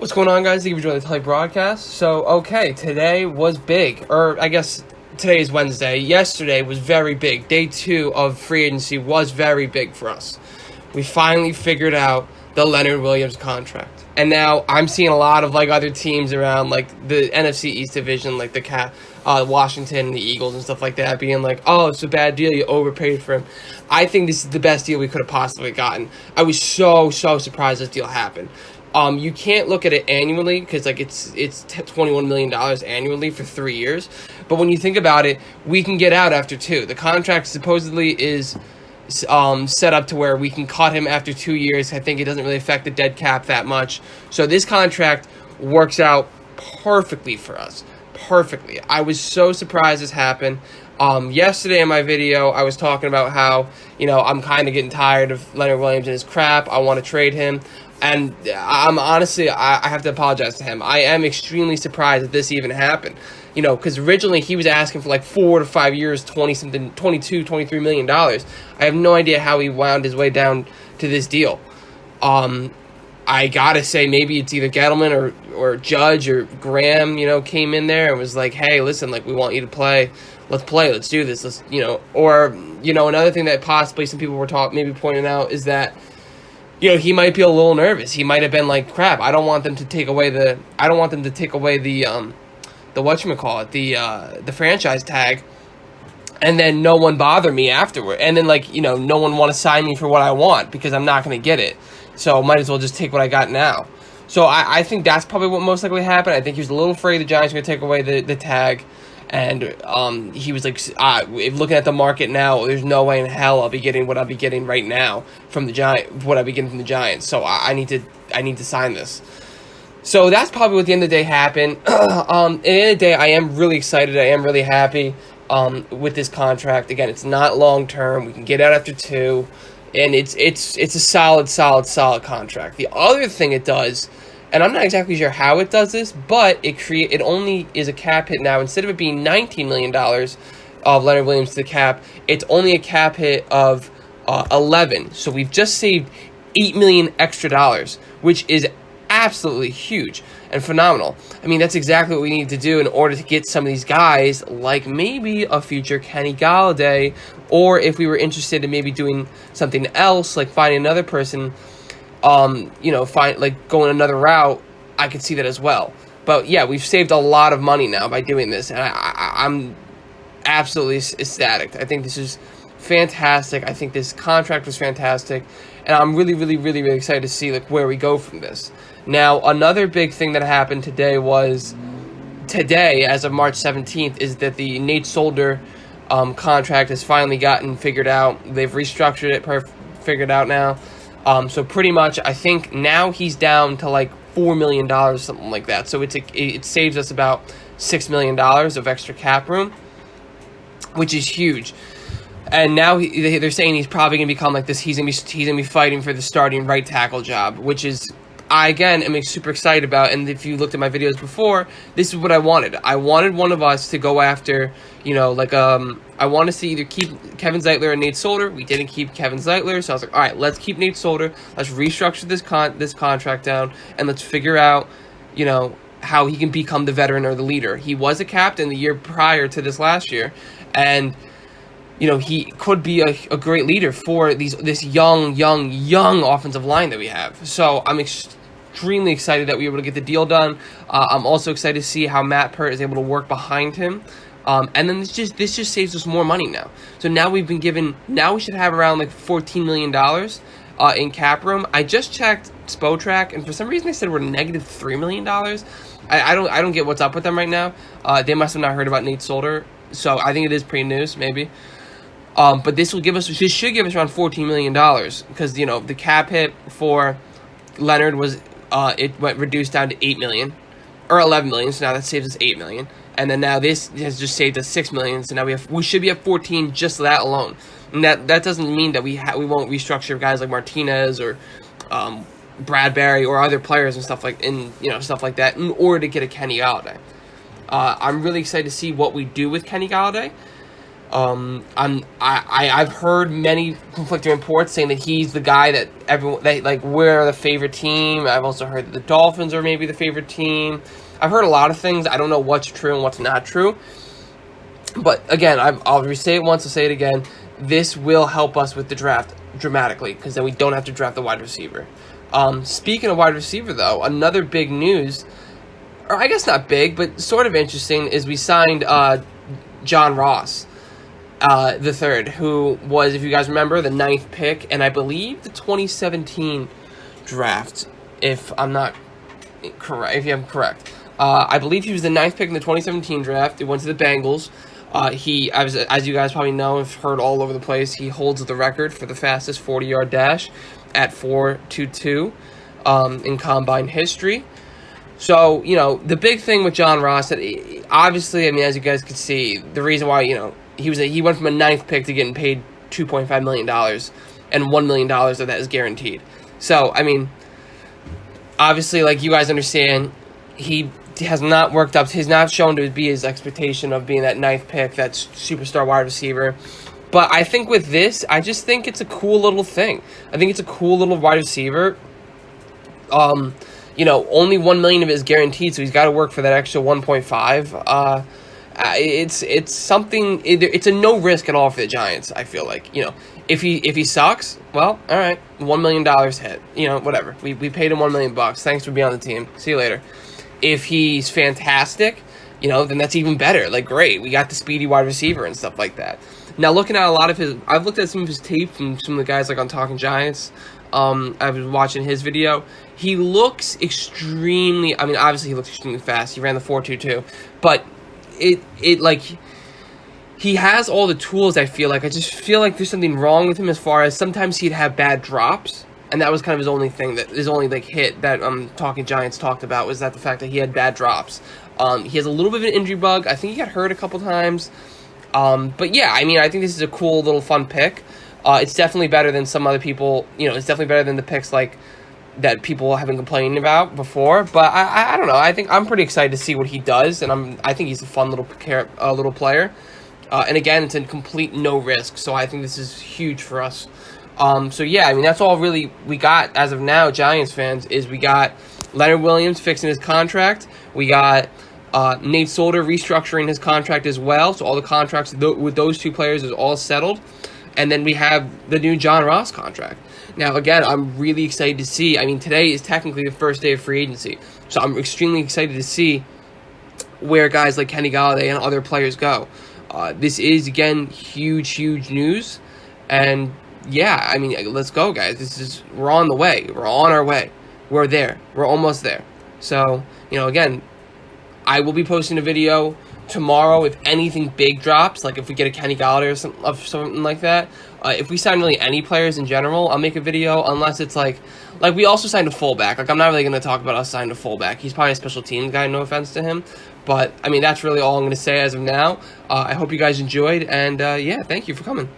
What's going on, guys? Thank you for joining the Type broadcast. So, okay, today was big. Or, I guess today is Wednesday. Yesterday was very big. Day 2 of free agency was very big for us. We finally figured out the Leonard Williams contract. And now I'm seeing a lot of, other teams around, the NFC East division, the Washington and the Eagles and stuff like that, being like, oh, it's a bad deal. You overpaid for him. I think this is the best deal we could have possibly gotten. I was so surprised this deal happened. You can't look at it annually because it's $21 million annually for 3 years. But when you think about it, we can get out after 2. The contract supposedly is set up to where we can cut him after 2 years. I think it doesn't really affect the dead cap that much. So this contract works out perfectly for us. Perfectly. I was so surprised this happened. Yesterday in my video, I was talking about how, I'm kind of getting tired of Leonard Williams and his crap. I want to trade him. And I'm honestly, I have to apologize to him. I am extremely surprised that this even happened. Because originally he was asking for 4 to 5 years, 22, 23 million dollars. I have no idea how he wound his way down to this deal. I gotta say, maybe it's either Gettleman or Judge or Graham, came in there and was like, hey, listen, we want you to play. Let's do this. Or another thing that possibly some people were maybe pointing out is that, he might be a little nervous. He might have been like, crap, I don't want them to take away the whatchamacallit, the franchise tag, and then no one bother me afterward. And then, no one want to sign me for what I want because I'm not going to get it. So might as well just take what I got now. So I think that's probably what most likely happened. I think he was a little afraid the Giants were going to take away the tag. And he was like, looking at the market now, there's no way in hell I'll be getting what I'll be getting right now from the Giants. So I need to sign this. So that's probably what at the end of the day happened. At the end of the day, I am really excited. I am really happy with this contract. Again, it's not long term. We can get out after 2, and it's a solid contract. The other thing it does, and I'm not exactly sure how it does this, but it only is a cap hit now. Instead of it being $19 million of Leonard Williams to the cap, it's only a cap hit of 11. So we've just saved $8 million extra dollars, which is absolutely huge and phenomenal. I mean, that's exactly what we need to do in order to get some of these guys, like maybe a future Kenny Galladay, or if we were interested in maybe doing something else, like finding another person, going another route, I could see that as well. But yeah, we've saved a lot of money now by doing this, and I'm absolutely ecstatic. I think this is fantastic. I think this contract was fantastic, and I'm really excited to see where we go from this. Now, another big thing that happened today as of March 17th, is that the Nate Solder contract has finally gotten figured out. They've restructured it, figured out now. So pretty much, I think now he's down to $4 million, something like that. So it saves us about $6 million of extra cap room, which is huge. And now they're saying he's probably going to become this. He's going to be fighting for the starting right tackle job, which is, I again am super excited about. And if you looked at my videos before, this is what I wanted. I wanted one of us to go after, I want to see either keep Kevin Zeitler and Nate Solder. We didn't keep Kevin Zeitler, so I was like, all right, let's keep Nate Solder. Let's restructure this contract down, and let's figure out, how he can become the veteran or the leader. He was a captain the year prior to this last year, and he could be a great leader for this young offensive line that we have. So I'm extremely excited that we were able to get the deal done. I'm also excited to see how Matt Pert is able to work behind him. And then this just saves us more money now. So now we should have around $14 million in cap room. I just checked Spotrac, and for some reason they said we're negative $3 million. I don't get what's up with them right now. They must have not heard about Nate Solder. So I think it is pre-news, maybe. But this should give us around $14 million, because the cap hit for Leonard was it went reduced down to $8 million or $11 million. So now that saves us $8 million, and then now this has just saved us $6 million. So now we should be at 14 just that alone. And that doesn't mean that we won't restructure guys like Martinez or Bradbury or other players and stuff like that in order to get a Kenny Galladay. I'm really excited to see what we do with Kenny Galladay. I've heard many conflicting reports saying that he's the guy that we're the favorite team. I've also heard that the Dolphins are maybe the favorite team. I've heard a lot of things. I don't know what's true and what's not true. But again, I'll say it once, I'll say it again. This will help us with the draft dramatically, because then we don't have to draft the wide receiver. Speaking of wide receiver, though, another big news, or I guess not big, but sort of interesting, is we signed John Ross the third, who was, if you guys remember, the 9th pick, and I believe the 2017 draft, if I'm correct. I believe he was the 9th pick in the 2017 draft. It went to the Bengals. As you guys probably know, have heard all over the place, he holds the record for the fastest 40-yard dash at 4.22 in combine history. So, the big thing with John Ross, obviously, as you guys could see, the reason why, he went from a 9th pick to getting paid $2.5 million, and $1 million of that is guaranteed. So, obviously, like you guys understand, he has not worked up. He's not shown to be his expectation of being that 9th pick, that superstar wide receiver. But I think with this, I just think it's a cool little thing. I think it's a cool little wide receiver. Only $1 million of it is guaranteed, so he's got to work for that extra 1.5. It's something. It's a no risk at all for the Giants. I feel like if he sucks, well, all right, $1 million hit. Whatever. We paid him $1 million. Thanks for being on the team. See you later. If he's fantastic, then that's even better. Like, great, we got the speedy wide receiver and stuff like that. Now, looking at a lot of I've looked at some of his tape from some of the guys like on Talking Giants. I was watching his video. He looks extremely. Obviously he looks extremely fast. He ran the 4.22, but he has all the tools. I feel like. I just feel like there's something wrong with him as far as sometimes he'd have bad drops. And that was kind of his only thing, his only hit that Talking Giants talked about, was that the fact that he had bad drops. He has a little bit of an injury bug. I think he got hurt a couple times. But yeah, I think this is a cool little fun pick. It's definitely better than some other people. It's definitely better than the picks that people have been complaining about before. But I don't know. I think I'm pretty excited to see what he does, and I think he's a fun little player. And again, it's a complete no risk. So I think this is huge for us. So yeah, that's all really we got as of now, Giants fans, is we got Leonard Williams fixing his contract. We got Nate Solder restructuring his contract as well. So all the contracts with those two players is all settled. And then we have the new John Ross contract. Now, again, I'm really excited to see. Today is technically the first day of free agency. So I'm extremely excited to see where guys like Kenny Golladay and other players go. This is, again, huge news. And yeah, let's go, guys. We're on the way. We're on our way. We're there. We're almost there. So, again, I will be posting a video tomorrow if anything big drops, like if we get a Kenny Golladay or something like that. If we sign really any players in general, I'll make a video, unless it's like we also signed a fullback. I'm not really going to talk about us signing a fullback. He's probably a special teams guy, no offense to him. But, that's really all I'm going to say as of now. I hope you guys enjoyed, and yeah, thank you for coming.